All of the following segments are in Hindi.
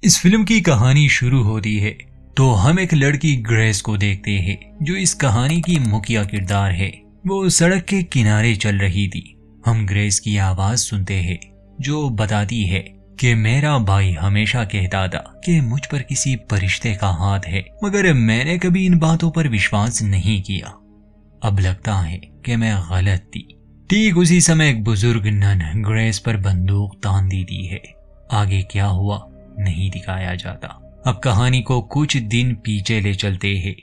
इस फिल्म की कहानी शुरू होती है तो हम एक लड़की ग्रेस को देखते हैं जो इस कहानी की मुखिया किरदार है। वो सड़क के किनारे चल रही थी। हम ग्रेस की आवाज सुनते हैं जो बताती है कि मेरा भाई हमेशा कहता था कि मुझ पर किसी फरिश्ते का हाथ है, मगर मैंने कभी इन बातों पर विश्वास नहीं किया। अब लगता है कि मैं गलत थी। ठीक उसी समय एक बुजुर्ग नन ग्रेस पर बंदूक तान देती है। आगे क्या हुआ नहीं दिखाया जाता। अब कहानी को कुछ दिन पीछे ले चलते हैं।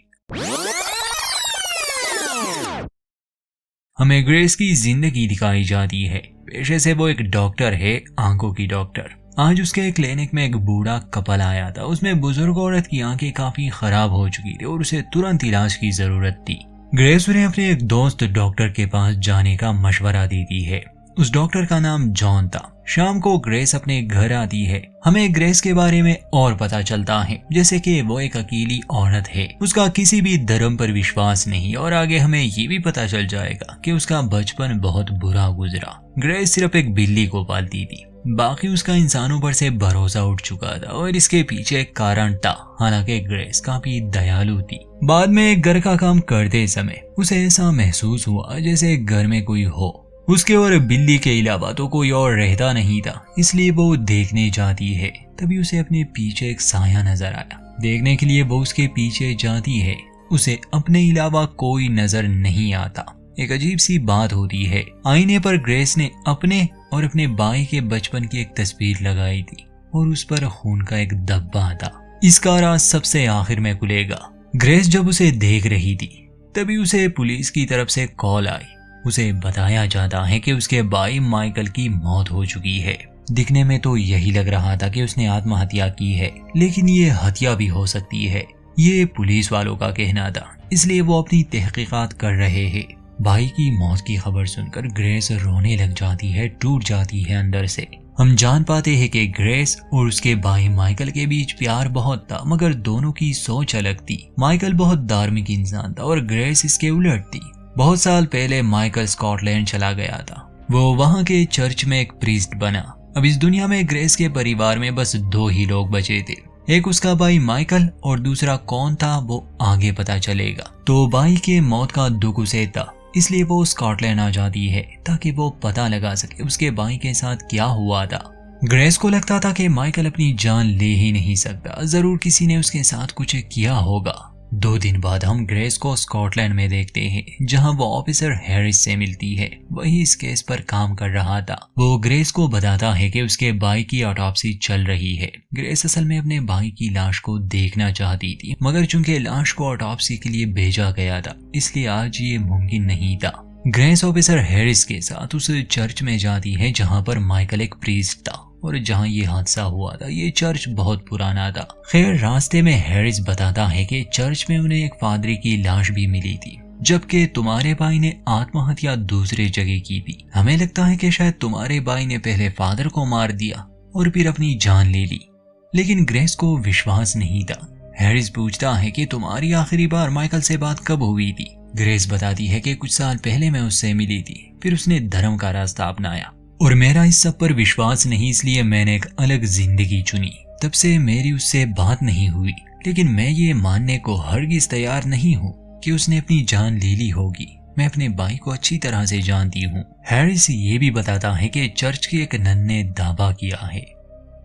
हमें ग्रेस की जिंदगी दिखाई जाती है। पेशे से वो एक डॉक्टर है, आंखों की डॉक्टर। आज उसके क्लिनिक में एक बूढ़ा कपल आया था। उसमें बुजुर्ग औरत की आंखें काफी खराब हो चुकी थी और उसे तुरंत इलाज की जरूरत थी। ग्रेस उन्हें अपने एक दोस्त डॉक्टर के पास जाने का मशवरा देती है। उस डॉक्टर का नाम जॉन था। शाम को ग्रेस अपने घर आती है। हमें ग्रेस के बारे में और पता चलता है, जैसे कि वो एक अकेली औरत है, उसका किसी भी धर्म पर विश्वास नहीं, और आगे हमें ये भी पता चल जाएगा कि उसका बचपन बहुत बुरा गुजरा। ग्रेस सिर्फ एक बिल्ली को पालती थी, बाकी उसका इंसानों पर से भरोसा उठ चुका था और इसके पीछे एक कारण था। हालांकि ग्रेस काफी दयालु थी। बाद में घर का काम करते समय उसे ऐसा महसूस हुआ जैसे घर में कोई हो। उसके और बिल्ली के अलावा तो कोई और रहता नहीं था, इसलिए वो देखने जाती है। तभी उसे अपने पीछे एक साया नजर आया। देखने के लिए वो उसके पीछे जाती है। उसे अपने अलावा कोई नजर नहीं आता। एक अजीब सी बात होती है। आईने पर ग्रेस ने अपने और अपने भाई के बचपन की एक तस्वीर लगाई थी और उस पर खून का एक धब्बा था। इसका राज सबसे आखिर में खुलेगा। ग्रेस जब उसे देख रही थी तभी उसे पुलिस की तरफ से कॉल आई। उसे बताया जाता है कि उसके भाई माइकल की मौत हो चुकी है। दिखने में तो यही लग रहा था कि उसने आत्महत्या की है, लेकिन ये हत्या भी हो सकती है, ये पुलिस वालों का कहना था। इसलिए वो अपनी तहकीकात कर रहे हैं। भाई की मौत की खबर सुनकर ग्रेस रोने लग जाती है, टूट जाती है अंदर से। हम जान पाते हैं कि ग्रेस और उसके भाई माइकल के बीच प्यार बहुत था, मगर दोनों की सोच अलग थी। माइकल बहुत धार्मिक इंसान था और ग्रेस इसके उलट थी। बहुत साल पहले माइकल स्कॉटलैंड चला गया था। वो वहां के चर्च में एक प्रीस्ट बना। अब इस दुनिया में ग्रेस के परिवार में बस 2 ही लोग बचे थे, एक उसका भाई माइकल और दूसरा कौन था वो आगे पता चलेगा। तो भाई के मौत का दुख उसे था, इसलिए वो स्कॉटलैंड आ जाती है ताकि वो पता लगा सके उसके भाई के साथ क्या हुआ था। ग्रेस को लगता था कि माइकल अपनी जान ले ही नहीं सकता, जरूर किसी ने उसके साथ कुछ किया होगा। 2 दिन बाद हम ग्रेस को स्कॉटलैंड में देखते हैं, जहां वो ऑफिसर हैरिस से मिलती है। वही इस केस पर काम कर रहा था। वो ग्रेस को बताता है कि उसके भाई की ऑटोप्सी चल रही है। ग्रेस असल में अपने भाई की लाश को देखना चाहती थी, मगर चूंकि लाश को ऑटोप्सी के लिए भेजा गया था, इसलिए आज ये मुमकिन नहीं था। ग्रेस ऑफिसर हैरिस के साथ उस चर्च में जाती है जहाँ पर माइकल एक प्रीस्ट था और जहां ये हादसा हुआ था। ये चर्च बहुत पुराना था। खैर, रास्ते में हैरिस बताता है कि चर्च में उन्हें एक पादरी की लाश भी मिली थी, जबकि तुम्हारे भाई ने आत्महत्या दूसरे जगह की थी। हमें लगता है कि शायद तुम्हारे भाई ने पहले फादर को मार दिया और फिर अपनी जान ले ली। लेकिन ग्रेस को विश्वास नहीं था। हैरिस पूछता है कि तुम्हारी आखिरी बार माइकल से बात कब हुई थी। ग्रेस बताती है कि कुछ साल पहले मैं उससे मिली थी, फिर उसने धर्म का रास्ता अपनाया और मेरा इस सब पर विश्वास नहीं, इसलिए मैंने एक अलग जिंदगी चुनी। तब से मेरी उससे बात नहीं हुई, लेकिन मैं ये मानने को हरगिज तैयार नहीं हूँ कि उसने अपनी जान ले ली होगी। मैं अपने भाई को अच्छी तरह से जानती हूँ। हैरिस ये भी बताता है कि चर्च के एक नन ने दावा किया है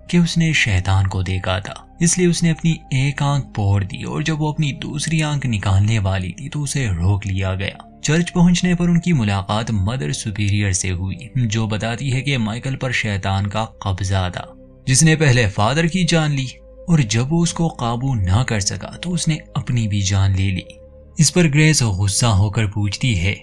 कि उसने शैतान को देखा था, इसलिए उसने अपनी एक आंख फोड़ दी और जब वो अपनी दूसरी आंख निकालने वाली थी तो उसे रोक लिया गया। चर्च पहुंचने पर उनकी मुलाकात मदर सुपीरियर से हुई, जो बताती है कि माइकल पर शैतान का कब्जा था, जिसने पहले फादर की जान ली और जब वो उसको काबू ना कर सका तो उसने अपनी भी जान ले ली। इस पर ग्रेस गुस्सा होकर पूछती है,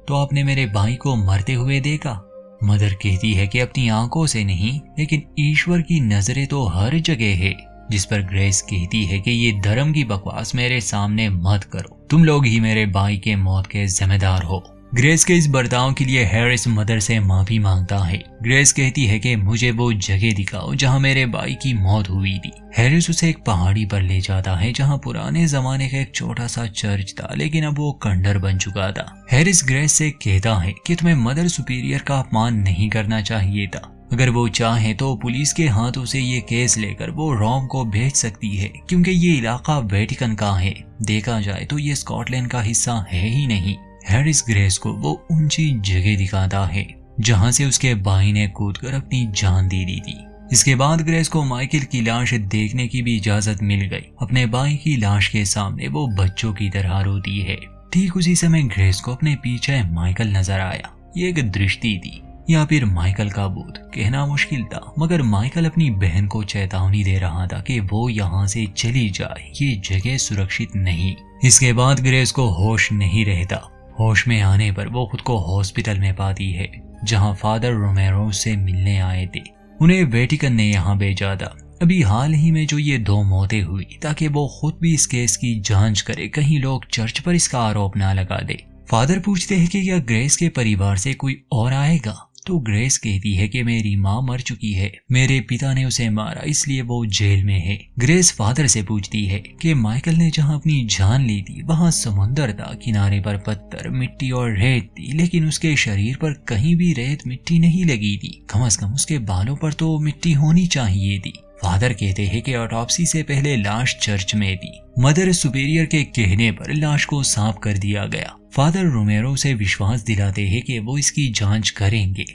तो आपने मेरे भाई को मरते हुए देखा? मदर कहती है कि अपनी आंखों से नहीं, लेकिन ईश्वर की नजरें तो हर जगह है। जिस पर ग्रेस कहती है कि ये धर्म की बकवास मेरे सामने मत करो, तुम लोग ही मेरे भाई के मौत के जिम्मेदार हो। ग्रेस के इस बर्ताव के लिए हैरिस मदर से माफी मांगता है। ग्रेस कहती है कि मुझे वो जगह दिखाओ जहां मेरे भाई की मौत हुई थी। हैरिस उसे एक पहाड़ी पर ले जाता है जहां पुराने जमाने का एक छोटा सा चर्च था, लेकिन अब वो खंडर बन चुका था। हैरिस ग्रेस से कहता है कि तुम्हें मदर सुपीरियर का अपमान नहीं करना चाहिए था। अगर वो चाहे तो पुलिस के हाथों से ये केस लेकर वो रोम को भेज सकती है, क्योंकि ये इलाका वेटिकन का है। देखा जाए तो ये स्कॉटलैंड का हिस्सा है ही नहीं। हैरिस ग्रेस को वो ऊंची जगह दिखाता है जहां से उसके भाई ने कूदकर अपनी जान दे दी थी। इसके बाद ग्रेस को माइकल की लाश देखने की भी इजाजत मिल गई। अपने भाई की लाश के सामने वो बच्चों की तरह रोती है। ठीक उसी समय ग्रेस को अपने पीछे माइकल नजर आया। ये एक दृष्टि थी या फिर माइकल का भूत, कहना मुश्किल था, मगर माइकल अपनी बहन को चेतावनी दे रहा था कि वो यहाँ से चली जाए, ये जगह सुरक्षित नहीं। इसके बाद ग्रेस को होश नहीं रहता। होश में आने पर वो खुद को हॉस्पिटल में पाती है जहाँ फादर रोमेरो से मिलने आए थे। उन्हें वेटिकन ने यहाँ भेजा था। अभी हाल ही में जो ये 2 मौतें हुई ताकि वो खुद भी इस केस की जांच करे, कहीं लोग चर्च पर इसका आरोप ना लगा दे। फादर पूछते हैं कि क्या ग्रेस के परिवार से कोई और आएगा, तो ग्रेस कहती है कि मेरी माँ मर चुकी है, मेरे पिता ने उसे मारा इसलिए वो जेल में है। ग्रेस फादर से पूछती है कि माइकल ने जहाँ अपनी जान ली थी वहाँ समुंदर था, किनारे पर पत्थर, मिट्टी और रेत थी, लेकिन उसके शरीर पर कहीं भी रेत मिट्टी नहीं लगी थी। कम से कम उसके बालों पर तो मिट्टी होनी चाहिए थी। फादर कहते हैं कि ऑटोप्सी से पहले लाश चर्च में थी। मदर सुपीरियर के कहने पर लाश को साफ कर दिया गया। फादर रोमेरो से विश्वास दिलाते हैं कि वो इसकी जांच करेंगे।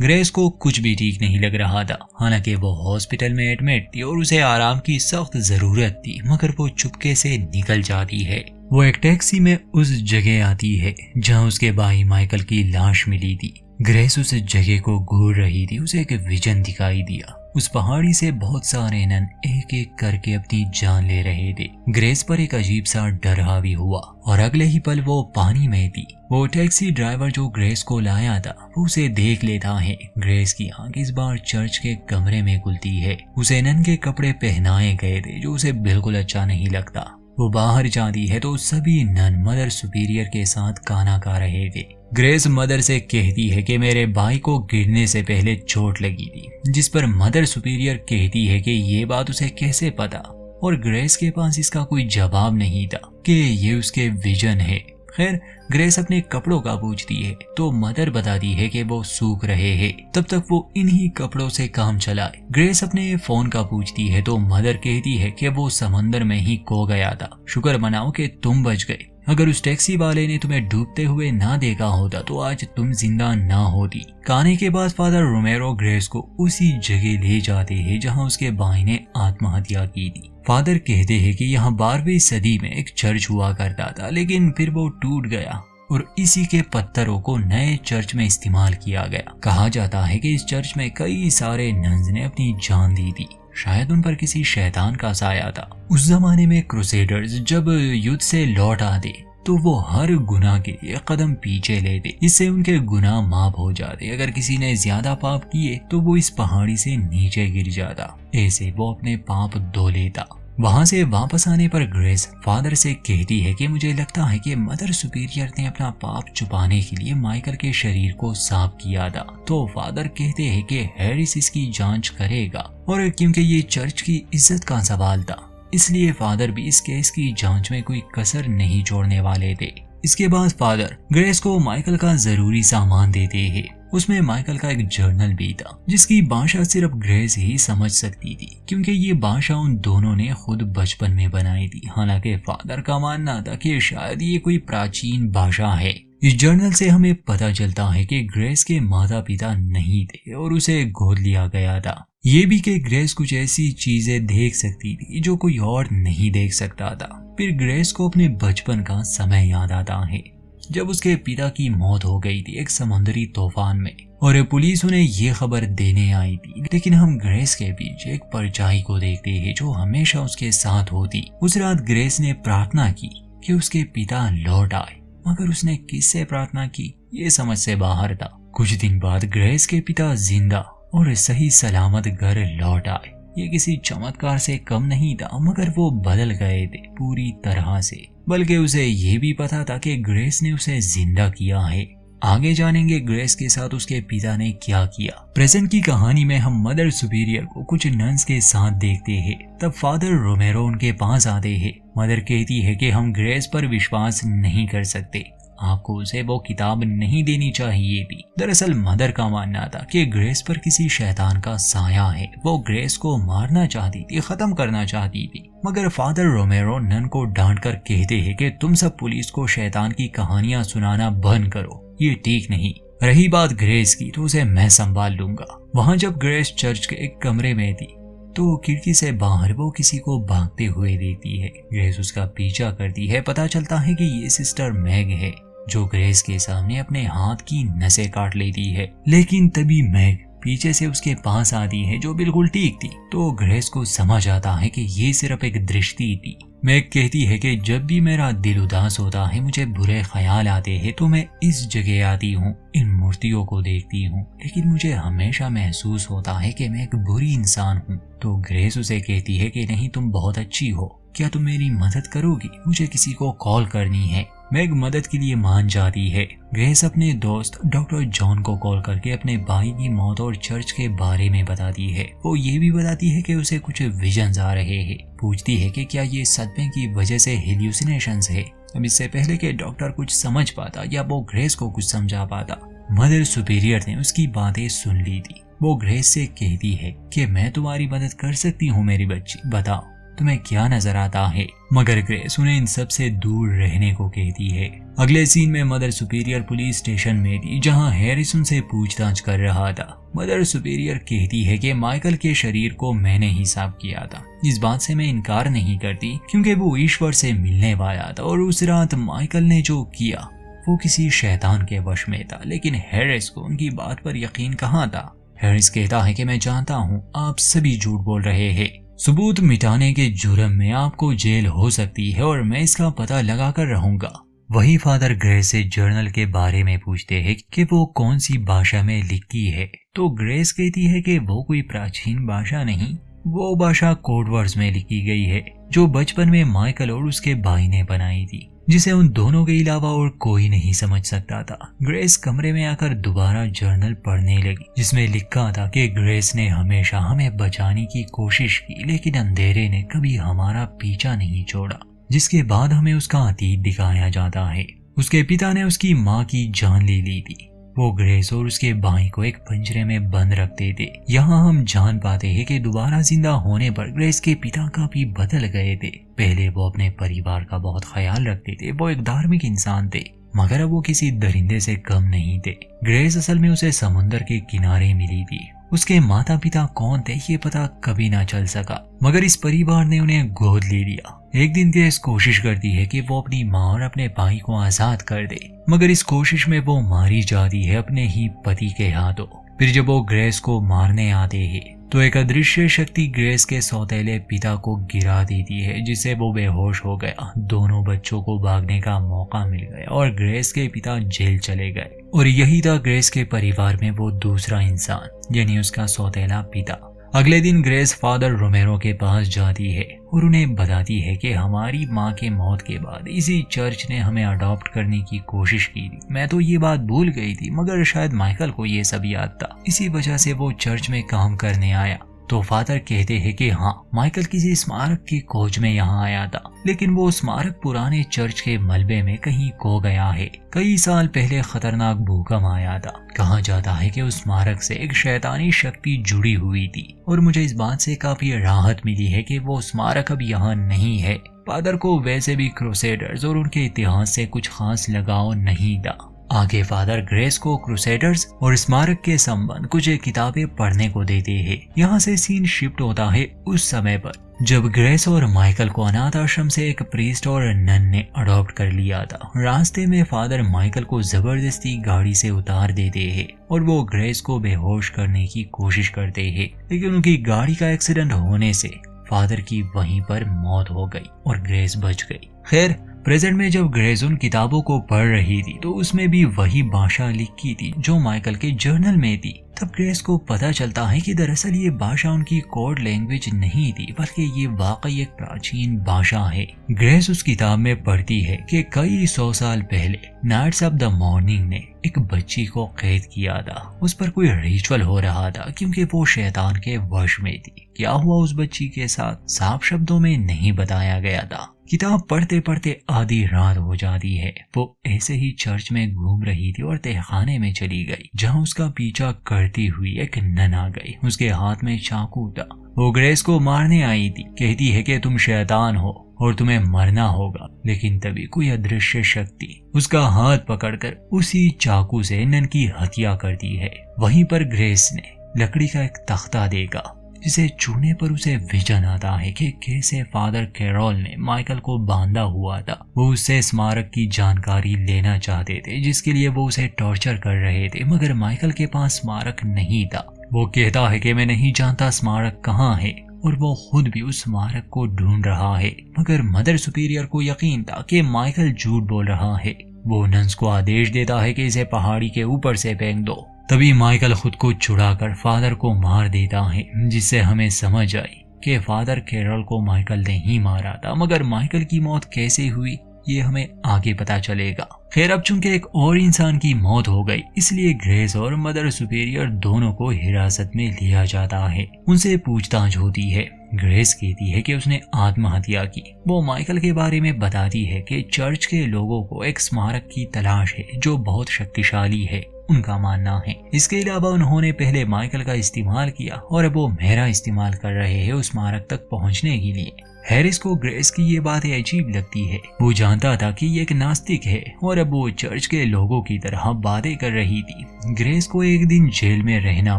ग्रेस को कुछ भी ठीक नहीं लग रहा था, हालांकि वो हॉस्पिटल में एडमिट थी और उसे आराम की सख्त जरूरत थी, मगर वो चुपके से निकल जाती है। वो एक टैक्सी में उस जगह आती है जहां उसके भाई माइकल की लाश मिली थी। ग्रेस उस जगह को घूर रही थी। उसे एक विजन दिखाई दिया। उस पहाड़ी से बहुत सारे नन एक एक करके अपनी जान ले रहे थे। ग्रेस पर एक अजीब सा डर हावी हुआ और अगले ही पल वो पानी में थी। वो टैक्सी ड्राइवर जो ग्रेस को लाया था वो उसे देख लेता है। ग्रेस की आंख इस बार चर्च के कमरे में खुलती है। उसे नन के कपड़े पहनाए गए थे जो उसे बिल्कुल अच्छा नहीं लगता। वो बाहर जाती है तो सभी नन मदर सुपीरियर के साथ खाना खा रहे थे। ग्रेस मदर से कहती है कि मेरे भाई को गिरने से पहले चोट लगी थी, जिस पर मदर सुपीरियर कहती है कि ये बात उसे कैसे पता, और ग्रेस के पास इसका कोई जवाब नहीं था कि ये उसके विजन है। खैर ग्रेस अपने कपड़ों का पूछती है तो मदर बताती है कि वो सूख रहे हैं, तब तक वो इन्हीं कपड़ों से काम चलाए। ग्रेस अपने फोन का पूछती है तो मदर कहती है कि वो समंदर में ही खो गया था, शुक्र मनाओ कि तुम बच गए। अगर उस टैक्सी वाले ने तुम्हें डूबते हुए ना देखा होता तो आज तुम जिंदा ना होती। खाने के बाद फादर रोमेरो ग्रेस को उसी जगह ले जाते हैं जहां उसके भाई ने आत्महत्या की थी। फादर कहते हैं कि यहाँ 12वीं सदी में एक चर्च हुआ करता था, लेकिन फिर वो टूट गया और इसी के पत्थरों को नए चर्च में इस्तेमाल किया गया। कहा जाता है कि इस चर्च में कई सारे नन्स ने अपनी जान दी थी, शायद उन पर किसी शैतान का साया था। उस जमाने में क्रूसेडर्स जब युद्ध से लौट आते तो वो हर गुनाह के लिए कदम पीछे लेते, इससे उनके गुनाह माफ हो जाते। अगर किसी ने ज्यादा पाप किए तो वो इस पहाड़ी से नीचे गिर जाता, ऐसे वो अपने पाप धो लेता। वहां से वापस आने पर ग्रेस फादर से कहती है कि मुझे लगता है कि मदर सुपीरियर ने अपना पाप छुपाने के लिए माइकल के शरीर को साफ किया था। तो फादर कहते हैं कि हैरिस इसकी जांच करेगा, और क्योंकि ये चर्च की इज्जत का सवाल था इसलिए फादर भी इस केस की जांच में कोई कसर नहीं छोड़ने वाले थे। इसके बाद फादर ग्रेस को माइकल का जरूरी सामान देते हैं। उसमें माइकल का एक जर्नल भी था जिसकी भाषा सिर्फ ग्रेस ही समझ सकती थी, क्योंकि ये भाषा उन दोनों ने खुद बचपन में बनाई थी। हालांकि फादर का मानना था कि शायद ये कोई प्राचीन भाषा है। इस जर्नल से हमें पता चलता है कि ग्रेस के माता पिता नहीं थे और उसे गोद लिया गया था। ये भी कि ग्रेस कुछ ऐसी चीजें देख सकती थी जो कोई और नहीं देख सकता था। फिर ग्रेस को अपने बचपन का समय याद आता है जब उसके पिता की मौत हो गई थी एक समुद्री तूफान में, और पुलिस उन्हें ये खबर देने आई थी। लेकिन हम ग्रेस के पीछे एक परछाई को देखते हैं जो हमेशा उसके साथ होती। उस रात ग्रेस ने प्रार्थना की कि उसके पिता लौट आए, मगर उसने किससे प्रार्थना की ये समझ से बाहर था। कुछ दिन बाद ग्रेस के पिता जिंदा और सही सलामत घर लौट आए। ये किसी चमत्कार से कम नहीं था, मगर वो बदल गए थे पूरी तरह से। बल्कि उसे ये भी पता था कि ग्रेस ने उसे जिंदा किया है। आगे जानेंगे ग्रेस के साथ उसके पिता ने क्या किया। प्रेजेंट की कहानी में हम मदर सुपीरियर को कुछ नन्स के साथ देखते हैं। तब फादर रोमेरो उनके पास आते हैं। मदर कहती है कि हम ग्रेस पर विश्वास नहीं कर सकते, आपको उसे वो किताब नहीं देनी चाहिए थी। दरअसल मदर का मानना था कि ग्रेस पर किसी शैतान का साया है। वो ग्रेस को मारना चाहती थी, खत्म करना चाहती थी। मगर फादर रोमेरो नन को डांट कर कहते हैं कि तुम सब पुलिस को शैतान की कहानियां सुनाना बंद करो, ये ठीक नहीं। रही बात ग्रेस की तो उसे मैं संभाल लूंगा। वहाँ जब ग्रेस चर्च के एक कमरे में थी तो खिड़की से बाहर वो किसी को भागते हुए देखती है। ग्रेस उसका पीछा करती है। पता चलता है कि ये सिस्टर मैग है जो ग्रेस के सामने अपने हाथ की नसें काट लेती है। लेकिन तभी मैग पीछे से उसके पास आती है जो बिल्कुल ठीक थी। तो ग्रेस को समझ आता है कि ये सिर्फ एक दृष्टि थी। मैग कहती है कि जब भी मेरा दिल उदास होता है, मुझे बुरे ख्याल आते हैं, तो मैं इस जगह आती हूँ, इन मूर्तियों को देखती हूँ, लेकिन मुझे हमेशा महसूस होता है कि मैं एक बुरी इंसान हूँ। तो ग्रेस उसे कहती है कि नहीं, तुम बहुत अच्छी हो, क्या तुम मेरी मदद करोगी? मुझे किसी को कॉल करनी है। मैग मदद के लिए मान जाती है। ग्रेस अपने दोस्त डॉक्टर जॉन को कॉल करके अपने भाई की मौत और चर्च के बारे में बताती है। वो ये भी बताती है कि उसे कुछ विजन्स आ रहे हैं। पूछती है कि क्या ये सदमे की वजह से हेल्यूसिनेशंस है। अब इससे पहले कि डॉक्टर कुछ समझ पाता या वो ग्रेस को कुछ समझा पाता, मदर सुपीरियर ने उसकी बातें सुन ली थी। वो ग्रेस से कहती है कि मैं तुम्हारी मदद कर सकती हूँ मेरी बच्ची, बताओ तुम्हें क्या नजर आता है। मगर ग्रेस उन्हें इन सब से दूर रहने को कहती है। अगले सीन में मदर सुपीरियर पुलिस स्टेशन में थी जहां हैरिस उनसे पूछताछ कर रहा था। मदर सुपीरियर कहती है कि माइकल के शरीर को मैंने ही साफ किया था। इस बात से मैं इनकार नहीं करती क्योंकि वो ईश्वर से मिलने वाला था और उस रात माइकल ने जो किया वो किसी शैतान के वश में था। लेकिन हैरिस को उनकी बात पर यकीन कहाँ था। हैरिस कहता है कि मैं जानता हूँ आप सभी झूठ बोल रहे हैं। सबूत मिटाने के जुर्म में आपको जेल हो सकती है और मैं इसका पता लगा कर रहूंगा। वही फादर ग्रेस से जर्नल के बारे में पूछते हैं कि वो कौन सी भाषा में लिखी है। तो ग्रेस कहती है कि वो कोई प्राचीन भाषा नहीं, वो भाषा कोड वर्ड्स में लिखी गई है जो बचपन में माइकल और उसके भाई ने बनाई थी, जिसे उन दोनों के अलावा और कोई नहीं समझ सकता था। ग्रेस कमरे में आकर दोबारा जर्नल पढ़ने लगी जिसमें लिखा था कि ग्रेस ने हमेशा हमें बचाने की कोशिश की, लेकिन अंधेरे ने कभी हमारा पीछा नहीं छोड़ा। जिसके बाद हमें उसका अतीत दिखाया जाता है। उसके पिता ने उसकी माँ की जान ले ली थी। वो ग्रेस और उसके भाई को एक पिंजरे में बंद रखते थे। यहाँ हम जान पाते हैं कि दोबारा जिंदा होने पर ग्रेस के पिता काफी बदल गए थे। पहले वो अपने परिवार का बहुत ख्याल रखते थे, वो एक धार्मिक इंसान थे, मगर अब वो किसी दरिंदे से कम नहीं थे। ग्रेस असल में उसे समुंदर के किनारे मिली थी। उसके माता पिता कौन थे ये पता कभी ना चल सका, मगर इस परिवार ने उन्हें गोद ले लिया। एक दिन ग्रेस कोशिश करती है कि वो अपनी माँ और अपने भाई को आजाद कर दे, मगर इस कोशिश में वो मारी जाती है अपने ही पति के हाथों। फिर जब वो ग्रेस को मारने आते हैं तो एक अदृश्य शक्ति ग्रेस के सौतेले पिता को गिरा देती है, जिससे वो बेहोश हो गया। दोनों बच्चों को भागने का मौका मिल गया और ग्रेस के पिता जेल चले गए। और यही था ग्रेस के परिवार में वो दूसरा इंसान, यानी उसका सौतेला पिता। अगले दिन ग्रेस फादर रोमेरो के पास जाती है और उन्हें बताती है कि हमारी माँ के मौत के बाद इसी चर्च ने हमें अडॉप्ट करने की कोशिश की थी। मैं तो ये बात भूल गई थी, मगर शायद माइकल को ये सब याद था, इसी वजह से वो चर्च में काम करने आया। तो फादर कहते हैं कि हाँ, माइकल किसी स्मारक की खोज में यहाँ आया था, लेकिन वो स्मारक पुराने चर्च के मलबे में कहीं खो गया है। कई साल पहले खतरनाक भूकंप आया था। कहा जाता है कि उस स्मारक से एक शैतानी शक्ति जुड़ी हुई थी और मुझे इस बात से काफी राहत मिली है कि वो स्मारक अब यहाँ नहीं है। फादर को वैसे भी क्रूसेडर्स और उनके इतिहास से कुछ खास लगाव नहीं था। आगे फादर ग्रेस को क्रूसेडर्स और स्मारक के संबंध कुछ किताबें पढ़ने को देते हैं। यहाँ से सीन शिफ्ट होता है उस समय पर जब ग्रेस और माइकल को अनाथ आश्रम से एक प्रीस्ट और नन ने अडॉप्ट कर लिया था। रास्ते में फादर माइकल को जबरदस्ती गाड़ी से उतार देते हैं और वो ग्रेस को बेहोश करने की कोशिश करते हैं, लेकिन उनकी गाड़ी का एक्सीडेंट होने से फादर की वहीं पर मौत हो गई और ग्रेस बच गई। खैर, प्रेजेंट में जब ग्रेस उन किताबों को पढ़ रही थी तो उसमें भी वही भाषा लिखी थी जो माइकल के जर्नल में थी। तब ग्रेस को पता चलता है कि दरअसल ये भाषा उनकी कोड लैंग्वेज नहीं थी, बल्कि ये वाकई एक प्राचीन भाषा है। ग्रेस उस किताब में पढ़ती है कि कई 100 साल पहले नाइट्स ऑफ द मॉर्निंग ने एक बच्ची को कैद किया था। उस पर कोई रिचुअल हो रहा था क्योंकि वो शैतान के वश में थी। क्या हुआ उस बच्ची के साथ साफ शब्दों में नहीं बताया गया था, किताब पढ़ते पढ़ते आधी रात हो जाती है। वो ऐसे ही चर्च में घूम रही थी और तहखाने में चली गई, जहाँ उसका पीछा करती हुई एक नन आ गई। उसके हाथ में चाकू था। वो ग्रेस को मारने आई थी। कहती है कि तुम शैतान हो और तुम्हें मरना होगा। लेकिन तभी कोई अदृश्य शक्ति उसका हाथ पकड़कर उसी चाकू से नन की हत्या करती है। वहीं पर ग्रेस ने लकड़ी का एक तख्ता देखा, जिसे छूने पर उसे विजन आता है कि कैसे फादर कैरोल ने माइकल को बांधा हुआ था। वो उससे स्मारक की जानकारी लेना चाहते थे, जिसके लिए वो उसे टॉर्चर कर रहे थे, मगर माइकल के पास स्मारक नहीं था। वो कहता है कि मैं नहीं जानता स्मारक कहाँ है, और वो खुद भी उस स्मारक को ढूंढ रहा है। मगर मदर सुपीरियर को यकीन था कि माइकल झूठ बोल रहा है। वो नंस को आदेश देता है कि इसे पहाड़ी के ऊपर से फेंक दो। तभी माइकल खुद को छुड़ाकर फादर को मार देता है, जिससे हमें समझ आई कि फादर कैरोल को माइकल ने ही मारा था। मगर माइकल की मौत कैसे हुई, ये हमें आगे पता चलेगा। खैर, अब चूंकि एक और इंसान की मौत हो गई, इसलिए ग्रेस और मदर सुपीरियर दोनों को हिरासत में लिया जाता है। उनसे पूछताछ होती है। ग्रेस कहती है कि उसने आत्महत्या की। वो माइकल के बारे में बताती है कि चर्च के लोगों को एक स्मारक की तलाश है जो बहुत शक्तिशाली है, उनका मानना है। इसके अलावा उन्होंने पहले माइकल का इस्तेमाल किया और अब वो मेरा इस्तेमाल कर रहे हैं उस स्मारक तक पहुंचने के लिए। हैरिस को ग्रेस की ये बातें अजीब लगती है। वो जानता था कि ये एक नास्तिक है और अब वो चर्च के लोगों की तरह बातें कर रही थी। ग्रेस को एक दिन जेल में रहना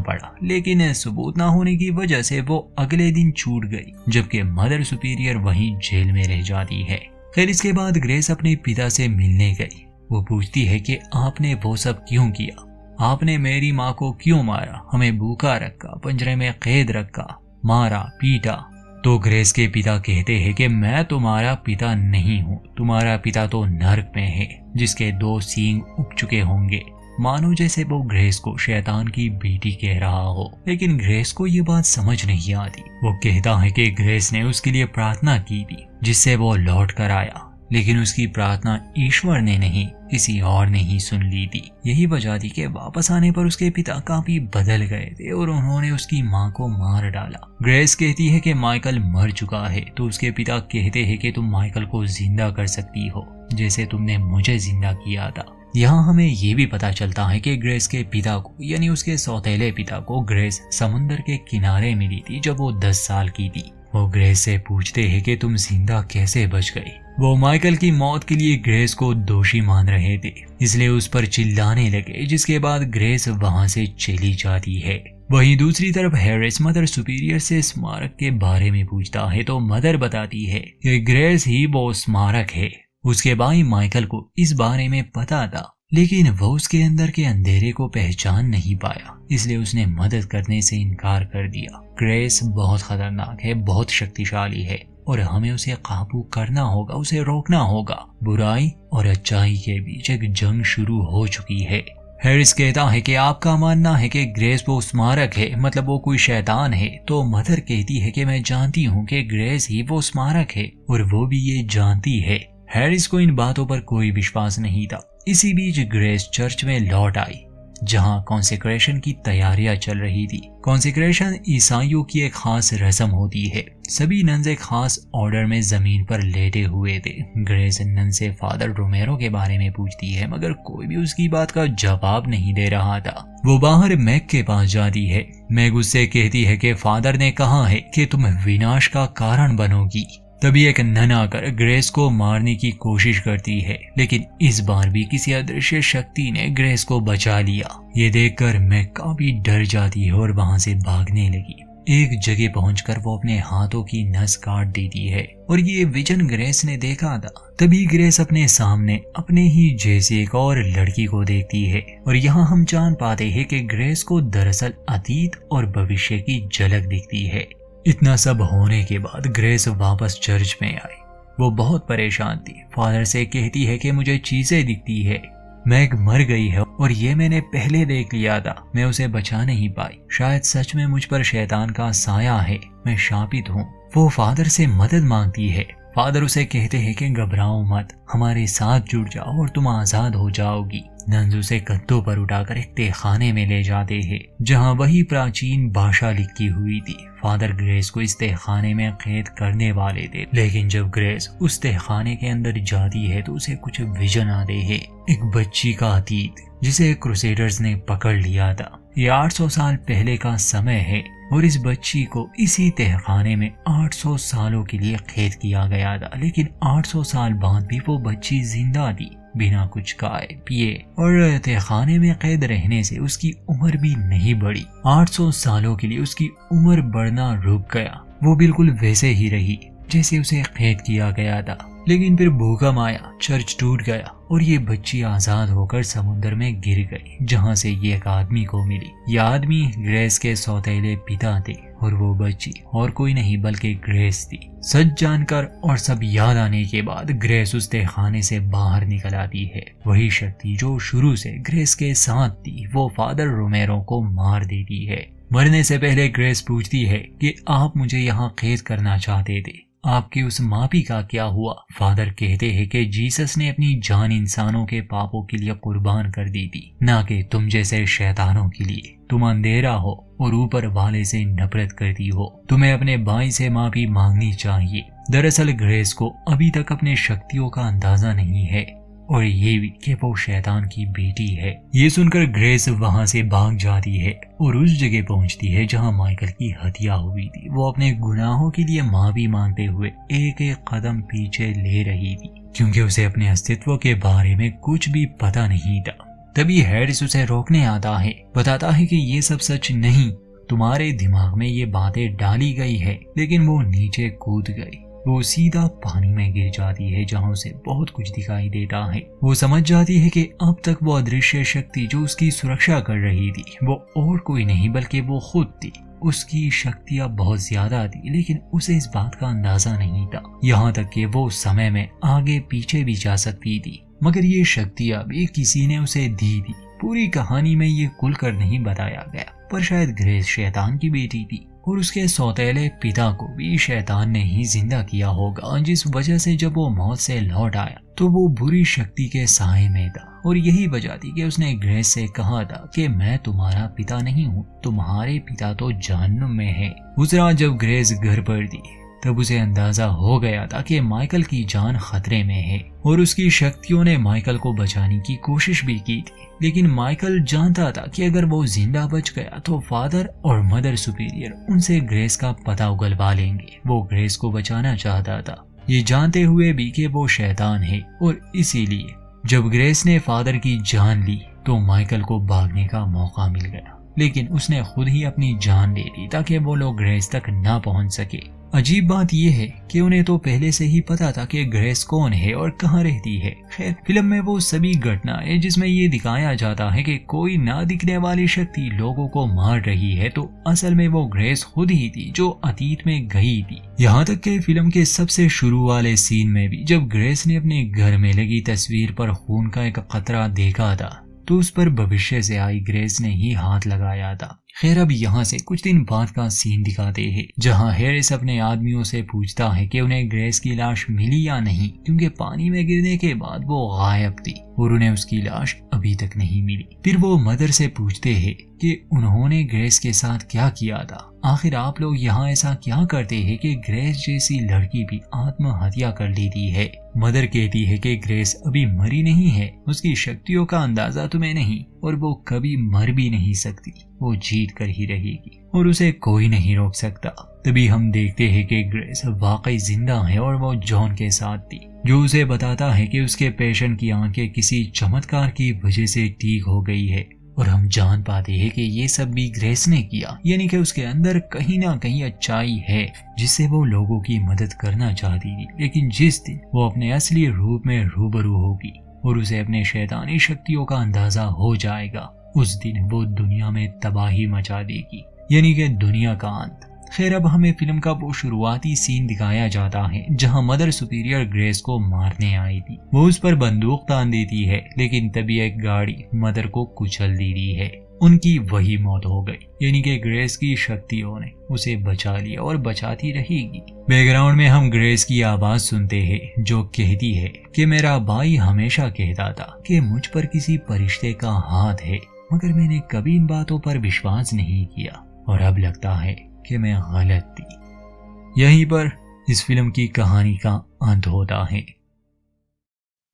पड़ा, लेकिन सबूत न होने की वजह से वो अगले दिन छूट गई, जबकि मदर सुपीरियर वहीं जेल में रह जाती है। फिर इसके बाद ग्रेस अपने पिता से मिलने गई। वो पूछती है कि आपने वो सब क्यों किया? आपने मेरी माँ को क्यों मारा? हमें भूखा रखा, पंजरे में कैद रखा, मारा, पीटा। तो ग्रेस के पिता कहते हैं कि मैं तुम्हारा पिता नहीं हूँ, तुम्हारा पिता तो नर्क में है, जिसके 2 सींग उग चुके होंगे। मानो जैसे वो ग्रेस को शैतान की बेटी कह रहा हो। लेकिन ग्रेस को ये बात समझ नहीं आती। वो कहता है कि ग्रेस ने उसके लिए प्रार्थना की थी, जिससे वो लौट कर आया, लेकिन उसकी प्रार्थना ईश्वर ने नहीं, किसी और ने ही सुन ली थी। यही वजह थी कि वापस आने पर उसके पिता काफी बदल गए थे और उन्होंने उसकी माँ को मार डाला। ग्रेस कहती है कि माइकल मर चुका है, तो उसके पिता कहते हैं कि तुम माइकल को जिंदा कर सकती हो, जैसे तुमने मुझे जिंदा किया था। यहाँ हमें ये भी पता चलता है कि ग्रेस के पिता को, यानी उसके सौतेले पिता को, ग्रेस समुद्र के किनारे मिली थी जब वो 10 साल की थी। वो ग्रेस से पूछते हैं कि तुम जिंदा कैसे बच गई। वो माइकल की मौत के लिए ग्रेस को दोषी मान रहे थे, इसलिए उस पर चिल्लाने लगे, जिसके बाद ग्रेस वहां से चली जाती है। वहीं दूसरी तरफ हैरिस मदर सुपीरियर से स्मारक के बारे में पूछता है, तो मदर बताती है कि ग्रेस ही वो स्मारक है। उसके भाई माइकल को इस बारे में पता था, लेकिन वो उसके अंदर के अंधेरे को पहचान नहीं पाया, इसलिए उसने मदद करने से इनकार कर दिया। ग्रेस बहुत खतरनाक है, बहुत शक्तिशाली है और हमें उसे काबू करना होगा, उसे रोकना होगा। बुराई और अच्छाई के बीच एक जंग शुरू हो चुकी है। हैरिस कहता है कि आपका मानना है कि ग्रेस वो स्मारक है, मतलब वो कोई शैतान है। तो मदर कहती है कि मैं जानती हूँ कि ग्रेस ही वो स्मारक है और वो भी ये जानती है। हैरिस को इन बातों पर कोई विश्वास नहीं था। इसी बीच ग्रेस चर्च में लौट आई, जहां कॉन्सेक्रेशन की तैयारियां चल रही थी। कॉन्सेक्रेशन ईसाइयों की एक खास रस्म होती है। सभी नन्स एक खास ऑर्डर में जमीन पर लेटे हुए थे। ग्रेस नन से फादर रोमेरो के बारे में पूछती है, मगर कोई भी उसकी बात का जवाब नहीं दे रहा था। वो बाहर मैग के पास जाती है। मैग उससे कहती है कि फादर ने कहा है कि तुम विनाश का कारण बनोगी। तभी एक नन आकर ग्रेस को मारने की कोशिश करती है, लेकिन इस बार भी किसी अदृश्य शक्ति ने ग्रेस को बचा लिया। ये देखकर मैं काफी डर जाती है और वहां से भागने लगी। एक जगह पहुंचकर वो अपने हाथों की नस काट देती है और ये विजन ग्रेस ने देखा था। तभी ग्रेस अपने सामने अपने ही जैसे एक और लड़की को देखती है और यहाँ हम जान पाते हैं कि ग्रेस को दरअसल अतीत और भविष्य की झलक दिखती है। इतना सब होने के बाद ग्रेस वापस चर्च में आई। वो बहुत परेशान थी। फादर से कहती है कि मुझे चीजें दिखती है, मैग मर गई है और ये मैंने पहले देख लिया था, मैं उसे बचा नहीं पाई। शायद सच में मुझ पर शैतान का साया है, मैं शापित हूँ। वो फादर से मदद मांगती है। फादर उसे कहते हैं कि घबराओ मत, हमारे साथ जुड़ जाओ और तुम आजाद हो जाओगी। नंज उसे कंधों पर उठाकर एक तहखाने में ले जाते हैं जहाँ वही प्राचीन भाषा लिखी हुई थी। फादर ग्रेस को इस तहखाने में कैद करने वाले थे, लेकिन जब ग्रेस उस तहखाने के अंदर जाती है तो उसे कुछ विजन आते हैं, एक बच्ची का अतीत जिसे क्रूसेडर्स ने पकड़ लिया था। ये 800 साल पहले का समय है और इस बच्ची को इसी तहखाने में 800 सालों के लिए कैद किया गया था, लेकिन 800 साल बाद भी वो बच्ची जिंदा थी, बिना कुछ खाए पिए, और तहखाने में कैद रहने से उसकी उम्र भी नहीं बढ़ी। 800 सालों के लिए उसकी उम्र बढ़ना रुक गया, वो बिल्कुल वैसे ही रही जैसे उसे कैद किया गया था। लेकिन फिर भूकंप आया, चर्च टूट गया और ये बच्ची आजाद होकर समुद्र में गिर गई, जहाँ से ये एक आदमी को मिली। यह आदमी ग्रेस के सौतेले पिता थे और वो बच्ची और कोई नहीं बल्कि ग्रेस थी। सच जानकर और सब याद आने के बाद ग्रेस उस तहखाने से बाहर निकल आती है। वही शक्ति जो शुरू से ग्रेस के साथ थी वो फादर रोमेरो को मार देती है। मरने से पहले ग्रेस पूछती है कि आप मुझे यहाँ कैद करना चाहते थे, आपकी उस मापी का क्या हुआ? फादर कहते हैं कि जीसस ने अपनी जान इंसानों के पापों के लिए कुर्बान कर दी थी, ना कि तुम जैसे शैतानों के लिए। तुम अंधेरा हो और ऊपर वाले से नफरत करती हो, तुम्हें अपने भाई से माफी मांगनी चाहिए। दरअसल ग्रेस को अभी तक अपने शक्तियों का अंदाजा नहीं है और ये भी कि वो शैतान की बेटी है। ये सुनकर ग्रेस वहां से भाग जाती है और उस जगह पहुंचती है जहां माइकल की हत्या हुई थी। वो अपने गुनाहों के लिए माफी मांगते हुए एक एक कदम पीछे ले रही थी, क्योंकि उसे अपने अस्तित्व के बारे में कुछ भी पता नहीं था। तभी हैरिस उसे रोकने आता है, बताता है कि ये सब सच नहीं, तुम्हारे दिमाग में ये बातें डाली गई है। लेकिन वो नीचे कूद गई, वो सीधा पानी में गिर जाती है जहां उसे बहुत कुछ दिखाई देता है। वो समझ जाती है कि अब तक वो अदृश्य शक्ति जो उसकी सुरक्षा कर रही थी वो और कोई नहीं बल्कि वो खुद थी। उसकी शक्तियां बहुत ज्यादा थी, लेकिन उसे इस बात का अंदाजा नहीं था। यहाँ तक कि वो समय में आगे पीछे भी जा सकती थी, मगर ये शक्तियां भी किसी ने उसे दी थी। पूरी कहानी में ये खुलकर नहीं बताया गया, पर शायद ग्रेस शैतान की बेटी थी और उसके सौतेले पिता को भी शैतान ने ही जिंदा किया होगा, जिस वजह से जब वो मौत से लौट आया तो वो बुरी शक्ति के साए में था। और यही वजह थी कि उसने ग्रेस से कहा था कि मैं तुम्हारा पिता नहीं हूँ, तुम्हारे पिता तो जहन्नुम में है। उस रात जब ग्रेस घर पर थी तब उसे अंदाजा हो गया था कि माइकल की जान खतरे में है और उसकी शक्तियों ने माइकल को बचाने की कोशिश भी की थी। लेकिन माइकल जानता था कि अगर वो जिंदा बच गया तो फादर और मदर सुपीरियर उनसे ग्रेस का पता उगलवा लेंगे। वो ग्रेस को बचाना चाहता था, ये जानते हुए भी कि वो शैतान है, और इसीलिए जब ग्रेस ने फादर की जान ली तो माइकल को भागने का मौका मिल गया, लेकिन उसने खुद ही अपनी जान ले ली ताकि वो लोग ग्रेस तक ना पहुंच सके। अजीब बात यह है कि उन्हें तो पहले से ही पता था कि ग्रेस कौन है और कहाँ रहती है। खैर, फिल्म में वो सभी घटनाएं जिसमें ये दिखाया जाता है कि कोई ना दिखने वाली शक्ति लोगों को मार रही है, तो असल में वो ग्रेस खुद ही थी जो अतीत में गई थी। यहाँ तक कि फिल्म के सबसे शुरू वाले सीन में भी जब ग्रेस ने अपने घर में लगी तस्वीर पर खून का एक कतरा देखा था तो उस पर भविष्य से आई ग्रेस ने ही हाथ लगाया था। खैर, अब यहाँ से कुछ दिन बाद का सीन दिखाते हैं जहाँ हैरिस अपने आदमियों से पूछता है कि उन्हें ग्रेस की लाश मिली या नहीं, क्योंकि पानी में गिरने के बाद वो गायब थी और उन्हें उसकी लाश अभी तक नहीं मिली। फिर वो मदर से पूछते हैं कि उन्होंने ग्रेस के साथ क्या किया था, आखिर आप लोग यहाँ ऐसा क्या करते हैं कि ग्रेस जैसी लड़की भी आत्महत्या कर लेती है। मदर कहती है कि ग्रेस अभी मरी नहीं है, उसकी शक्तियों का अंदाजा तुम्हें नहीं और वो कभी मर भी नहीं सकती, वो जीत कर ही रहेगी और उसे कोई नहीं रोक सकता। तभी हम देखते हैं कि ग्रेस वाकई जिंदा है और वो जॉन के साथ थी, जो उसे बताता है कि उसके पेशेंट की आंखें किसी चमत्कार की वजह से ठीक हो गई है। और हम जान पाते हैं कि ये सब भी ग्रेस ने किया, यानी कि उसके अंदर कहीं ना कहीं अच्छाई है जिससे वो लोगों की मदद करना चाहती थी। लेकिन जिस दिन वो अपने असली रूप में रूबरू होगी और उसे अपने शैतानी शक्तियों का अंदाजा हो जाएगा, उस दिन वो दुनिया में तबाही मचा देगी, यानी कि दुनिया का अंत। खैर, अब हमें फिल्म का वो शुरुआती सीन दिखाया जाता है जहां मदर सुपीरियर ग्रेस को मारने आई थी। वो उस पर बंदूक तान देती है, लेकिन तभी एक गाड़ी मदर को कुचल देती है उनकी वही मौत हो गई। यानी कि ग्रेस की शक्तियों ने उसे बचा लिया और बचाती रहेगी। बैकग्राउंड में हम ग्रेस की आवाज सुनते हैं जो कहती है कि मेरा भाई हमेशा कहता था कि मुझ पर किसी फरिश्ते का हाथ है, मगर मैंने कभी इन बातों पर विश्वास नहीं किया और अब लगता है कि मैं गलत थी। यहीं पर इस फिल्म की कहानी का अंत होता है।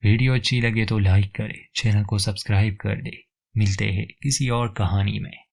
वीडियो अच्छी लगे तो लाइक करें, चैनल को सब्सक्राइब कर दे। मिलते हैं किसी और कहानी में।